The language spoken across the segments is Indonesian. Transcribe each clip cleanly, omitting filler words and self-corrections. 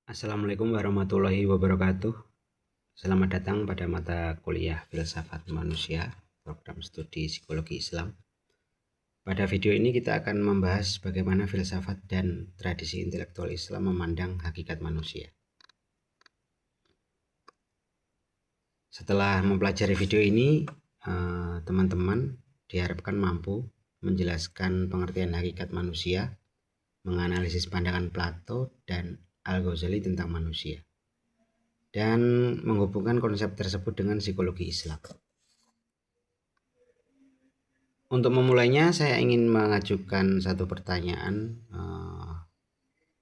Assalamualaikum warahmatullahi wabarakatuh. Selamat datang pada mata kuliah Filsafat Manusia, program studi Psikologi Islam. Pada video ini kita akan membahas bagaimana filsafat dan tradisi intelektual Islam memandang hakikat manusia. Setelah mempelajari video ini, teman-teman diharapkan mampu menjelaskan pengertian hakikat manusia, menganalisis pandangan Plato dan Al-Ghazali tentang manusia, dan menghubungkan konsep tersebut dengan psikologi Islam. Untuk memulainya, saya ingin mengajukan satu pertanyaan.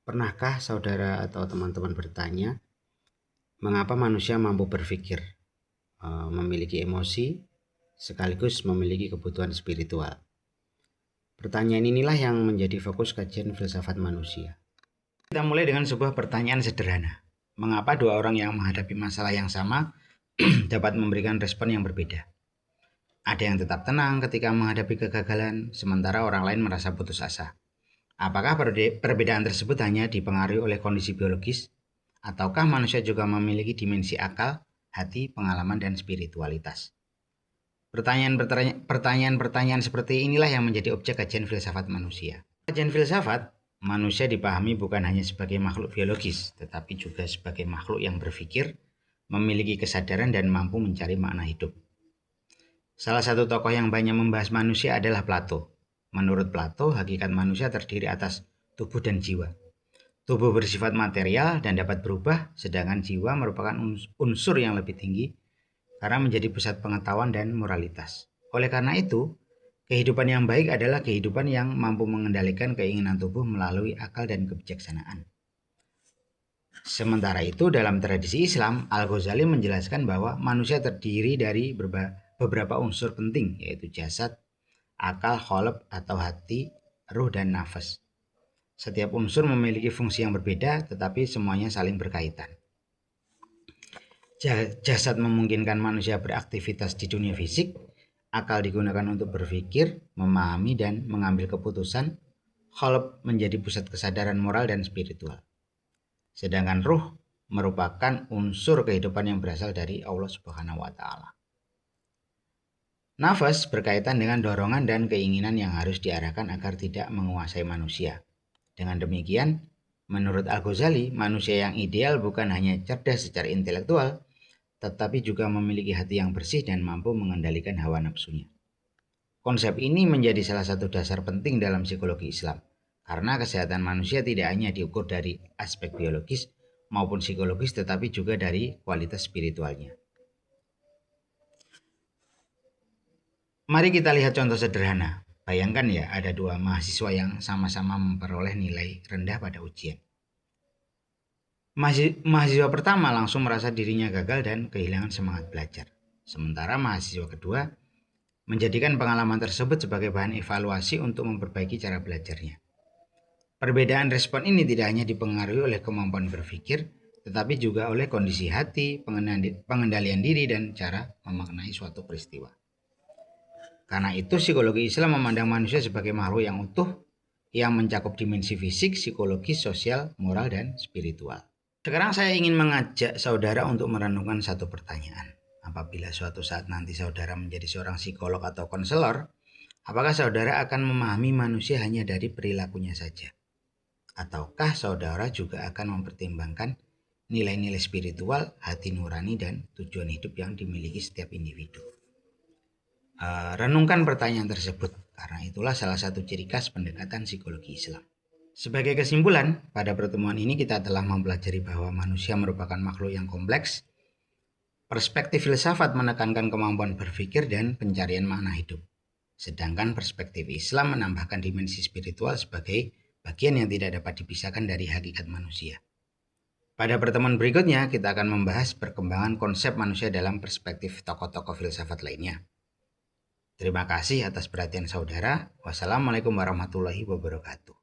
Pernahkah saudara atau teman-teman bertanya, mengapa manusia mampu berpikir, memiliki emosi, sekaligus memiliki kebutuhan spiritual? Pertanyaan inilah yang menjadi fokus kajian filsafat manusia. Kita mulai dengan sebuah pertanyaan sederhana. Mengapa dua orang yang menghadapi masalah yang sama dapat memberikan respon yang berbeda? Ada yang tetap tenang ketika menghadapi kegagalan, sementara orang lain merasa putus asa. Apakah perbedaan tersebut hanya dipengaruhi oleh kondisi biologis? Ataukah manusia juga memiliki dimensi akal, hati, pengalaman, dan spiritualitas? Pertanyaan-pertanyaan seperti inilah yang menjadi objek kajian filsafat manusia. Kajian filsafat, manusia dipahami bukan hanya sebagai makhluk biologis, tetapi juga sebagai makhluk yang berpikir, memiliki kesadaran, dan mampu mencari makna hidup. Salah satu tokoh yang banyak membahas manusia adalah Plato. Menurut Plato, hakikat manusia terdiri atas tubuh dan jiwa. Tubuh bersifat material dan dapat berubah, sedangkan jiwa merupakan unsur yang lebih tinggi karena menjadi pusat pengetahuan dan moralitas. Oleh karena itu, kehidupan yang baik adalah kehidupan yang mampu mengendalikan keinginan tubuh melalui akal dan kebijaksanaan. Sementara itu, dalam tradisi Islam, Al-Ghazali menjelaskan bahwa manusia terdiri dari beberapa unsur penting, yaitu jasad, akal, qalb atau hati, ruh, dan nafas. Setiap unsur memiliki fungsi yang berbeda, tetapi semuanya saling berkaitan. Jasad memungkinkan manusia beraktivitas di dunia fisik, akal digunakan untuk berpikir, memahami, dan mengambil keputusan, qalb menjadi pusat kesadaran moral dan spiritual. Sedangkan ruh merupakan unsur kehidupan yang berasal dari Allah Subhanahu wa Ta'ala. Nafas berkaitan dengan dorongan dan keinginan yang harus diarahkan agar tidak menguasai manusia. Dengan demikian, menurut Al-Ghazali, manusia yang ideal bukan hanya cerdas secara intelektual, tetapi juga memiliki hati yang bersih dan mampu mengendalikan hawa nafsunya. Konsep ini menjadi salah satu dasar penting dalam psikologi Islam, karena kesehatan manusia tidak hanya diukur dari aspek biologis maupun psikologis, tetapi juga dari kualitas spiritualnya. Mari kita lihat contoh sederhana. Bayangkan ya, ada dua mahasiswa yang sama-sama memperoleh nilai rendah pada ujian. Mahasiswa pertama langsung merasa dirinya gagal dan kehilangan semangat belajar. Sementara mahasiswa kedua menjadikan pengalaman tersebut sebagai bahan evaluasi untuk memperbaiki cara belajarnya. Perbedaan respon ini tidak hanya dipengaruhi oleh kemampuan berpikir, tetapi juga oleh kondisi hati, pengendalian diri, dan cara memaknai suatu peristiwa. Karena itu, psikologi Islam memandang manusia sebagai makhluk yang utuh, yang mencakup dimensi fisik, psikologis, sosial, moral, dan spiritual. Sekarang saya ingin mengajak saudara untuk merenungkan satu pertanyaan. Apabila suatu saat nanti saudara menjadi seorang psikolog atau konselor, apakah saudara akan memahami manusia hanya dari perilakunya saja? Ataukah saudara juga akan mempertimbangkan nilai-nilai spiritual, hati nurani, dan tujuan hidup yang dimiliki setiap individu? Renungkan pertanyaan tersebut, karena itulah salah satu ciri khas pendekatan psikologi Islam. Sebagai kesimpulan, pada pertemuan ini kita telah mempelajari bahwa manusia merupakan makhluk yang kompleks. Perspektif filsafat menekankan kemampuan berpikir dan pencarian makna hidup. Sedangkan perspektif Islam menambahkan dimensi spiritual sebagai bagian yang tidak dapat dipisahkan dari hakikat manusia. Pada pertemuan berikutnya, kita akan membahas perkembangan konsep manusia dalam perspektif tokoh-tokoh filsafat lainnya. Terima kasih atas perhatian saudara. Wassalamualaikum warahmatullahi wabarakatuh.